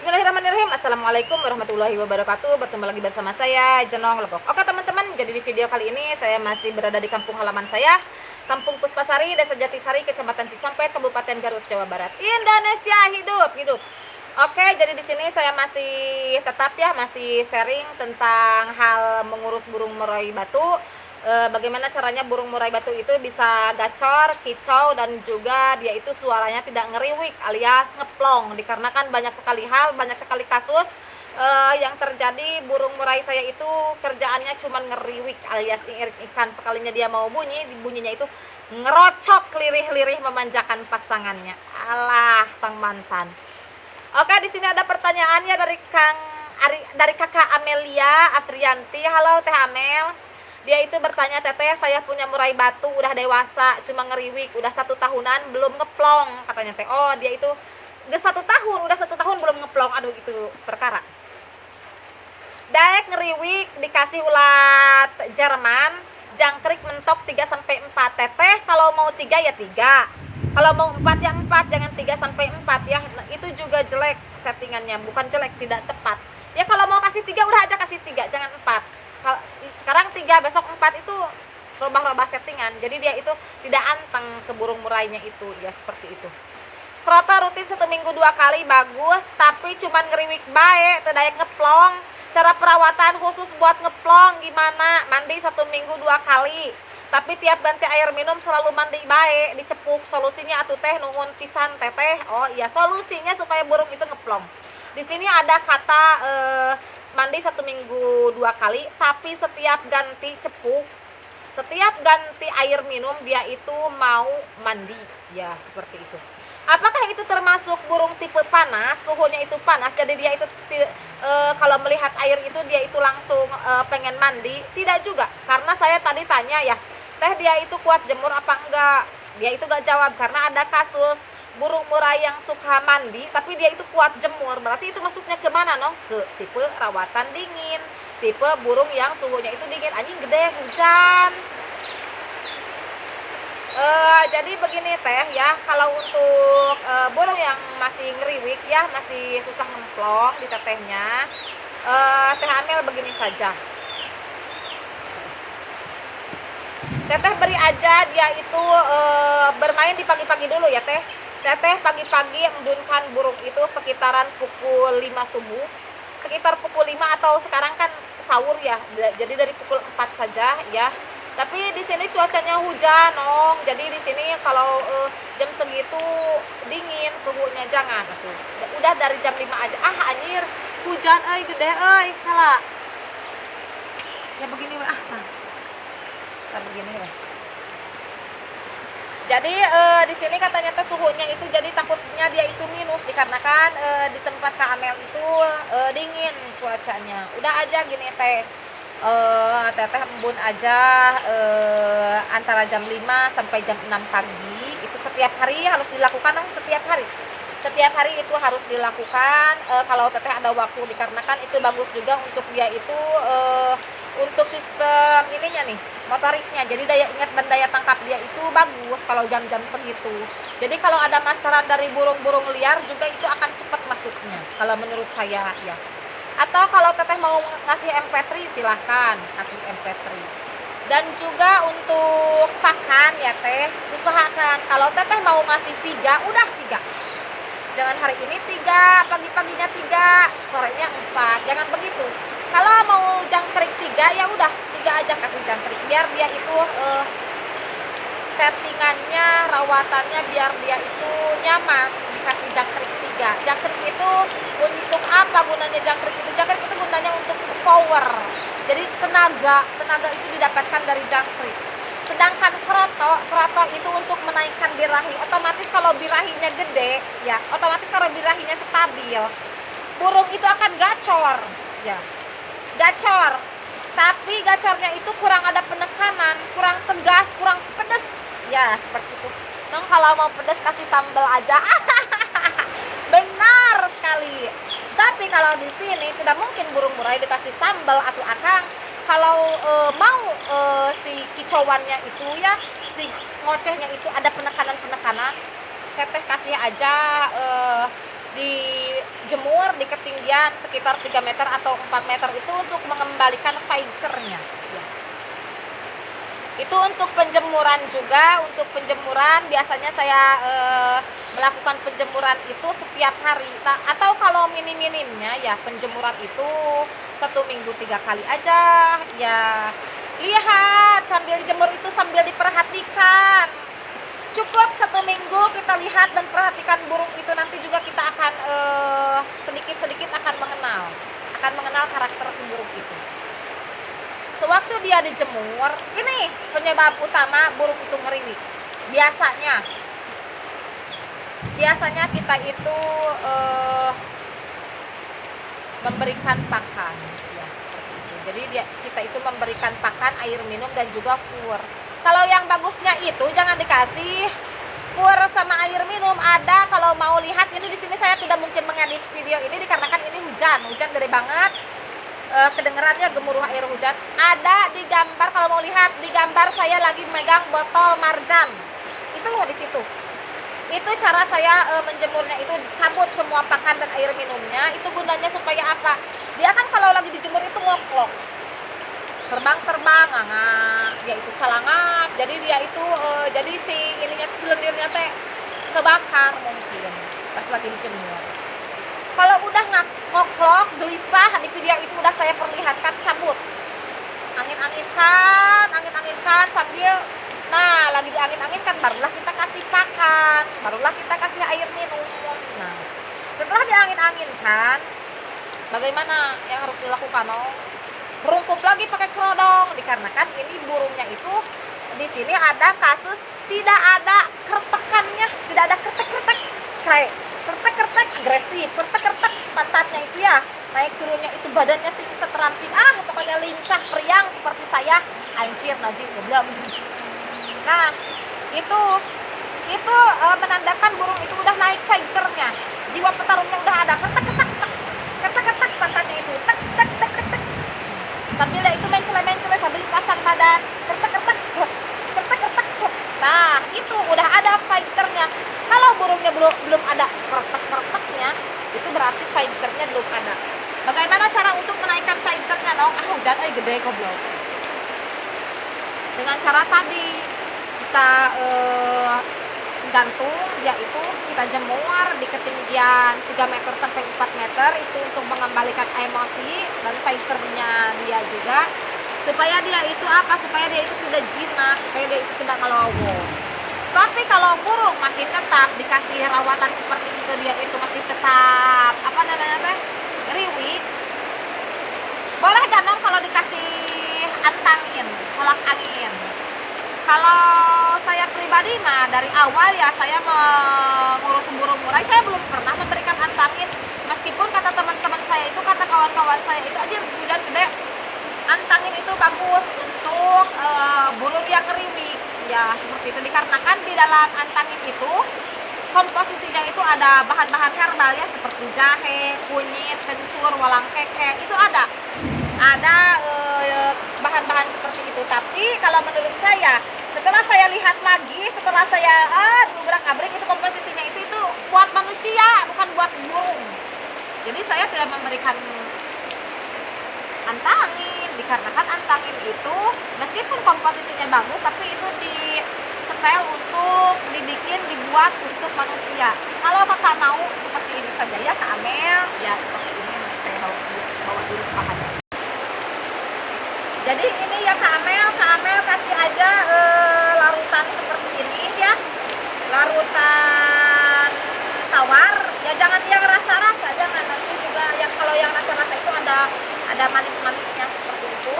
Bismillahirrahmanirrahim. Assalamualaikum warahmatullahi wabarakatuh. Bertemu lagi bersama saya Jenong Legok. Oke teman-teman, jadi di video kali ini saya masih berada di kampung halaman saya, Kampung Puspasari, Desa Jatisari, Kecamatan Cisampet, Kabupaten Garut, Jawa Barat. Indonesia hidup. Oke, jadi di sini saya masih tetap masih sharing tentang hal mengurus burung murai batu. Bagaimana caranya burung murai batu itu bisa gacor, kicau, dan juga dia itu suaranya tidak ngeriwik alias ngeplong, dikarenakan banyak sekali hal, banyak sekali kasus yang terjadi. Burung murai saya itu kerjaannya cuma ngeriwik alias irik ikan, sekalinya dia mau bunyinya itu ngerocok, lirih-lirih memanjakan pasangannya. Alah sang mantan. Oke, di sini ada pertanyaannya dari kakak Amelia Afrianti. Halo Teh Amel. Dia itu bertanya, Teteh, saya punya murai batu udah dewasa, cuma ngeriwik, udah 1 tahunan belum ngeplong, katanya Teh. Oh, dia itu udah 1 tahun belum ngeplong. Aduh, itu perkara. Daek ngeriwik dikasih ulat Jerman, jangkrik mentok 3-4. Teteh kalau mau 3 ya 3. Kalau mau 4 ya 4, jangan 3-4 ya. Nah, itu juga jelek settingannya, bukan jelek, tidak tepat. Ya kalau mau kasih 3 udah aja kasih 3, jangan 4. Sekarang 3, besok 4, itu rubah-rubah settingan. Jadi dia itu tidak anteng ke burung murainya itu, ya seperti itu. Kroto rutin 1 minggu 2 kali bagus, tapi cuman ngeriwik bae, teu daek ngeplong. Cara perawatan khusus buat ngeplong gimana? Mandi 1 minggu 2 kali. Tapi tiap ganti air minum selalu mandi bae, dicepuk. Solusinya atuh Teh nuhun pisan Teteh. Oh iya, solusinya supaya burung itu ngeplong. Di sini ada kata mandi 1 minggu 2 kali, tapi setiap ganti cepuk, setiap ganti air minum dia itu mau mandi, ya seperti itu. Apakah itu termasuk burung tipe panas, suhunya itu panas, jadi dia itu kalau melihat air itu dia itu langsung pengen mandi? Tidak juga, karena saya tadi tanya ya, Teh dia itu kuat jemur apa enggak? Dia itu gak jawab, karena ada kasus burung murai yang suka mandi tapi dia itu kuat jemur. Berarti itu masuknya ke mana no? Ke tipe rawatan dingin, tipe burung yang suhunya itu dingin. Anjing gede hujan. Jadi begini Teh ya, kalau untuk burung yang masih ngeriwik ya, masih susah ngemplong di tetehnya, Teh Amel begini saja. Teteh beri aja dia itu bermain di pagi-pagi dulu ya Teh. Teteh pagi-pagi embunkan burung itu sekitaran pukul 5 subuh. Sekitar pukul 5 atau sekarang kan sahur ya. Jadi dari pukul 4 saja ya. Tapi di sini cuacanya hujan, Nong. Jadi di sini kalau jam segitu dingin suhunya, jangan atuh. Udah dari jam 5 aja. Ah anjir, hujan gede kalah. Ya begini nah begini ya. Jadi di sini katanya teh suhunya itu jadi takutnya dia itu minus, dikarenakan di tempat Kak Amel itu dingin cuacanya. Udah aja gini Teh, Teteh embun aja antara jam 5 sampai jam 6 pagi. Itu setiap hari harus dilakukan, setiap hari itu harus dilakukan kalau Teteh ada waktu, dikarenakan itu bagus juga untuk dia itu untuk sistem ininya nih, motoriknya. Jadi daya ingat dan daya tangkap dia itu bagus kalau jam-jam segitu. Jadi kalau ada masteran dari burung-burung liar juga itu akan cepat masuknya kalau menurut saya ya. Atau kalau Teteh mau ngasih MP3 silahkan kasih MP3. Dan juga untuk pakan ya Teh, usahakan kalau Teteh mau ngasih 3, udah 3. Jangan hari ini 3, pagi-paginya 3, sorenya 4. Jangan begitu. Kalau mau jangkrik 3 ya udah 3 aja kasih jangkrik, biar dia itu settingannya, rawatannya biar dia itu nyaman dikasih jangkrik 3. Jangkrik itu untuk apa gunanya jangkrik itu? Jangkrik itu gunanya untuk power. Jadi tenaga itu didapatkan dari jangkrik. Sedangkan kroto itu untuk menaikkan birahi. Otomatis kalau birahinya gede ya, otomatis kalau birahinya stabil, burung itu akan gacor ya. Gacor, tapi gacornya itu kurang ada penekanan, kurang tegas, kurang pedes ya, seperti itu. Nong kalau mau pedes kasih sambal aja. Benar sekali. Tapi kalau di sini tidak mungkin burung murai dikasih sambal atau akang. Kalau mau si kicauannya itu ya, si ngocehnya itu ada penekanan, Teteh kasih aja dijemur di ketinggian sekitar 3 meter atau 4 meter itu untuk mengembalikan fibernya ya. Itu untuk penjemuran juga. Untuk penjemuran biasanya saya melakukan penjemuran itu setiap hari. Atau kalau minim-minimnya ya penjemuran itu 1 minggu 3 kali aja ya. Lihat sambil jemur itu sambil diperhatikan. Cukup 1 minggu kita lihat dan perhatikan burung itu, nanti juga kita akan sedikit-sedikit akan mengenal karakter si burung itu. Sewaktu dia dijemur, ini penyebab utama burung itu ngeriwik. Biasanya kita itu memberikan pakan ya, seperti itu. Jadi kita itu memberikan pakan, air minum dan juga fur. Kalau yang bagusnya itu jangan dikasih fur sama air minum. Ada, kalau mau lihat ini di sini saya tidak mungkin mengedit video ini dikarenakan ini hujan gede banget. Kedengerannya gemuruh air hujan. Ada di gambar, kalau mau lihat di gambar saya lagi megang botol marjan. Itu di situ. Itu cara saya menjemurnya itu cabut semua pakan dan air minumnya. Itu gunanya supaya apa? Dia kan kalau lagi dijemur itu ngoklok, terbang, dia itu calangap. Jadi dia itu jadi si ininya lendirnya teh kebakar mungkin pas lagi dijemur. Kalau udah ngoklok, gelisah, di video itu udah saya perlihatkan, cabut. Angin-anginkan sambil lagi diangin-anginkan, barulah kita kasih pakan, barulah kita kasih air minum. Nah, setelah diangin-anginkan, bagaimana yang harus dilakukan? Rungkup lagi pakai kerodong, dikarenakan ini burungnya itu di sini ada kasus tidak ada kertekannya, tidak ada kertek-kertek, kertek-kertek agresif, kertek-kertek pantatnya itu ya, naik turunnya itu badannya sih seteramping, pokoknya lincah periang seperti saya, anjir najis goblok. Nah, itu menandakan burung itu udah naik fighternya, jiwa petarungnya udah ada, kertek-kertek pantatnya itu, tek sambil dia itu mencele sambil pasang badan, kertek. Nah, itu udah ada fighternya. Kalau burungnya belum ada kertek-kerteknya, itu berarti fighternya belum ada. Bagaimana cara untuk menaikkan fighternya? Hujan gede goblok. Dengan cara tadi kita gantung dia itu, kita jemur di ketinggian 3 meter sampai 4 meter itu untuk mengembalikan emosi dan fighternya dia juga, supaya dia itu supaya dia itu tidak jinak, supaya dia itu tidak ngalowo. Tapi kalau burung masih tetap dikasih rawatan seperti itu, dia itu masih tetap riwik, boleh ganong kalau dikasih antangin, kolak angin. Kalau saya pribadi dari awal ya saya mengurus burung murai, saya belum pernah memberikan antangin. Meskipun kata teman-teman saya itu, kata kawan-kawan saya itu, aja hujan gede, antangin itu bagus untuk burung yang ngeriwik ya, seperti itu. Dikarenakan di dalam antangin itu komposisinya itu ada bahan-bahan herbal ya, seperti jahe, kunyit, kencur, walang keke, itu ada bahan-bahan seperti itu. Tapi kalau menurut saya, setelah saya lihat lagi, setelah saya ngubrak-abrik, itu komposisinya itu buat manusia, bukan buat burung. Jadi saya tidak memberikan antangin, dikarenakan antangin itu meskipun komposisinya bagus, tapi itu di setel untuk dibuat untuk manusia. Kalau kakak mau seperti ini saja ya, Kak Amel ya, seperti ini saya bawa dulu bahannya. Jadi ini ya Kak Amel kasih aja larutan seperti ini ya, larutan tawar ya, jangan yang rasa-rasa, jangan, nanti juga yang kalau yang rasa-rasa itu ada manis-manisnya seperti itu.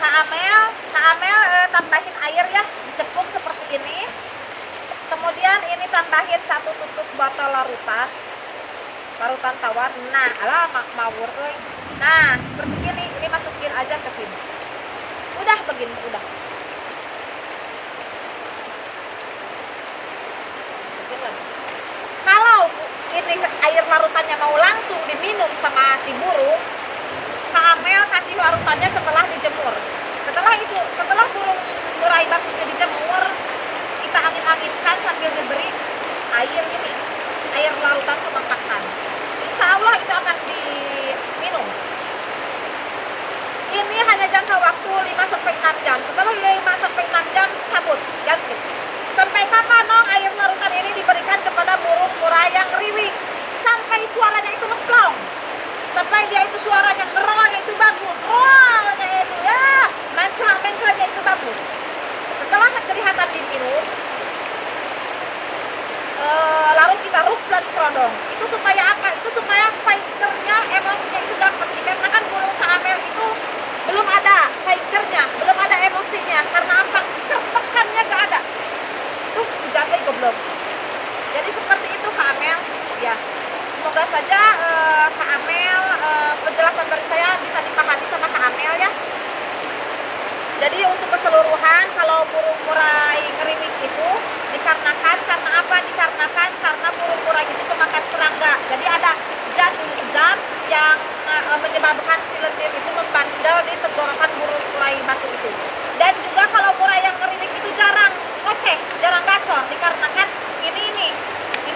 Kak Amel tambahin air ya, dicepuk seperti ini. Kemudian ini tambahin 1 tutup botol larutan tawar. Nah, mawur euy. Nah, seperti ini masukin aja ke sini. Udah begini, udah. Kalau ini air larutannya mau langsung diminum sama si burung, Kak Amel kasih larutannya setelah dijemur. Setelah burung murai bagusnya dijemur, kita angin diangin-anginkan sambil diberi air ini, air larutan sama pakan. Insya Allah itu akan diminum. Ini hanya jangka waktu 5-6 jam. Setelah 5-6 jam cabut, ganti. Sampai kapan Nong air larutan ini diberikan kepada burung murai yang riwing? Sampai suaranya itu ngeplong, sampai dia itu suaranya ngerolnya itu bagus, rolnya itu ya mencela-mencelanya itu bagus. Setelah kelihatan diminum, lalu kita rup lagi kerodong. Itu supaya apa? Itu supaya fighternya, emosinya itu dapat. Dikarenakan burung kamel itu belum ada fighternya, belum ada emosinya. Karena apa? Tertekannya gak ada. Tuh dijaga itu belum. Jadi seperti itu Kak Amel. Ya, semoga saja Kak Amel, penjelasan dari saya bisa dipahami sama Kak Amel ya. Jadi untuk keseluruhan, kalau burung murai ngeriwing itu dikarenakan karena apa? Dikarenakan karena burung murai itu pemakan serangga. Jadi ada zat yang menyebabkan si lendir itu membandel di tenggorokan burung murai batu itu. Dan juga kalau murai yang ngeriwing itu jarang ngoceh, jarang gacor, dikarenakan ini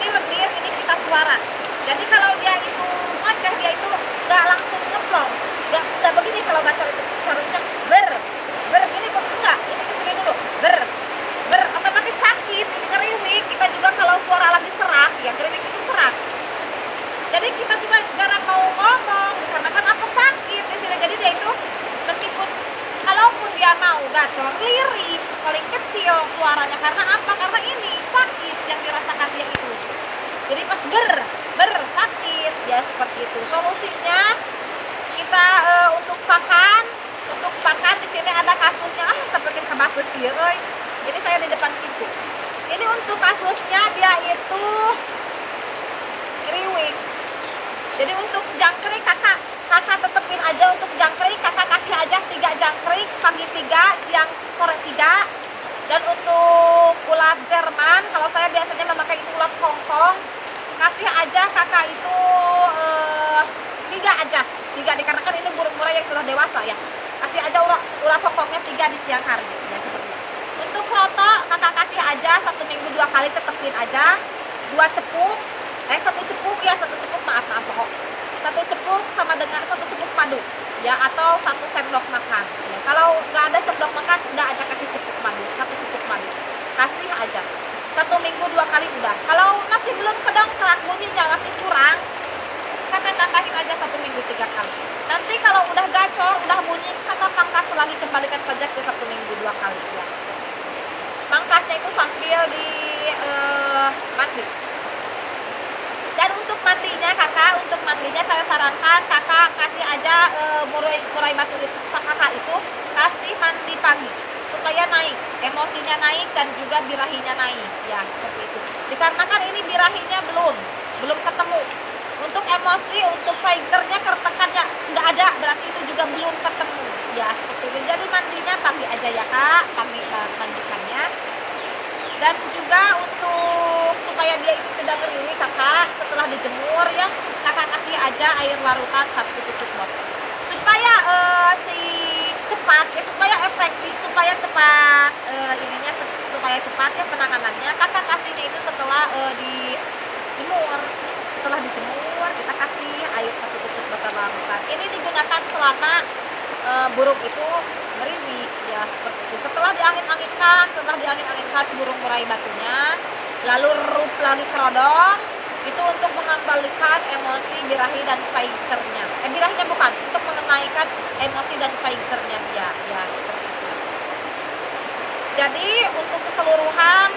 lendir, ini pita suara. Jadi kalau dia itu ngoceh, dia itu nggak langsung ngeplong, nggak begini. Kalau gacor itu harusnya gini kok enggak, ini kesini dulu otomatis sakit. Ini ngeriwing. Kita juga kalau suara lagi serak, ya ngeriwing itu serak. Jadi kita juga jarang mau ngomong dikarenakan apa? Sakit di sini. Jadi dia itu meskipun kalaupun dia mau gacor, lirik paling kecil suaranya. Karena apa? Karena ini sakit yang dirasakan dia itu. Jadi pas sakit ya, seperti itu. Solusinya kita untuk pakan di sini ada kasusnya. Seperti kebab kecil, ini saya di depan pintu. Ini untuk kasusnya dia itu riwing. Jadi untuk jangkrik kakak tetepin aja. Untuk jangkrik kakak kasih aja 3 jangkrik, pagi 3, siang sore 3. Dan untuk ulat Jerman, kalau saya biasanya memakai itu ulat Hongkong, kasih aja kakak itu 3 aja. 3 dikarenakan ini burung murai yang sudah dewasa ya. Kasih aja ulat Hongkongnya 3 di siang hari ya, seperti itu. Untuk roto kakak kasih aja 1 minggu 2 kali, tetepin aja 1 cepuk maaf kok. 1 cepuk sama dengan 1 cepuk madu ya, atau 1 sendok makan ya. Kalau nggak ada sendok makan, udah aja kasih 1 cepuk madu kasih aja 1 minggu 2 kali udah. Kalau masih belum kedongkrak, bunyinya masih kurang, kakak tambahin aja 1 minggu 3 kali. Nanti kalau udah gacor, udah bunyi, kakak pangkas lagi, kembalikan saja ke 1 minggu 2 kali ya. Pangkasnya itu sambil di mandi. Dan untuk mandinya saya sarankan kakak kasih aja murai batu itu, kakak itu kasih mandi pagi supaya naik, emosinya naik dan juga birahinya naik ya, seperti itu. Dikarenakan ini birahinya belum ketemu. Untuk emosi, untuk fighternya, kertekannya nggak ada, berarti itu juga belum ketemu ya, seperti itu. Jadi mandinya pagi aja ya kak, pagi mandikannya. Dan juga untuk supaya dia itu tidak ngeriwing, kakak setelah dijemur ya, kakak kasih aja air larutan 1 cukup bos, supaya supaya efektif, supaya cepat supaya cepat ya penanganannya. Kakak kasihnya itu setelah dijemur. Setelah dijemur kita kasih air 1 cukup botol larutan. Ini digunakan selama burung itu ngeriwing ya, seperti itu. Setelah diangin-anginkan burung murai batunya, lalu rup lagi kerodong, itu untuk mengembalikan emosi birahi dan fighternya. Birahinya bukan, untuk mengenaikan emosi dan fighternya dia ya, seperti itu. Jadi untuk keseluruhan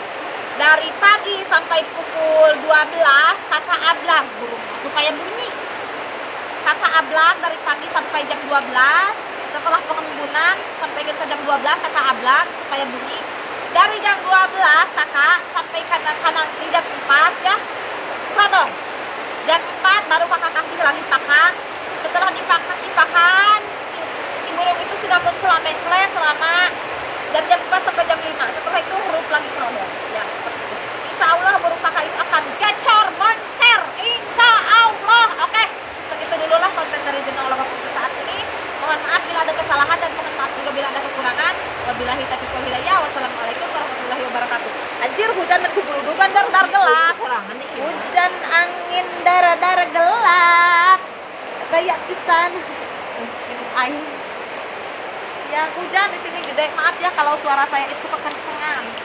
dari pagi sampai pukul 12 kakak ablang burungnya supaya bunyi. Kakak ablang dari pagi sampai jam 12. Setelah pengembunan sampai ke jam 12 kakak ablang supaya bunyi. Dari jam 12 kakak sampai kanan di jam 4 ya kerodong. Jam 4 baru kakak kasih lagi pakan. Setelah dikasih pakan, si burung itu sudah mencela-mencela selama dari jam 4 sampai jam 5. Setelah itu huruf lagi kerodong ya, seperti itu. Insya Allah burung kakak itu akan gacor moncer, insya Allah. Oke, segitu dulu lah konten dari Jenong Logok untuk saat ini. Mohon maaf bila ada kesalahan dan mohon maaf juga bila ada kekurangan. Wabillahi taufiq wal hidayah. Wassalamualaikum warahmatullahi wabarakatuh. menggubuludukan dar gelap. Hujan angin dar gelap. Kayak pisan. Aing. Ya hujan di sini gede. Maaf ya kalau suara saya itu kekencengan.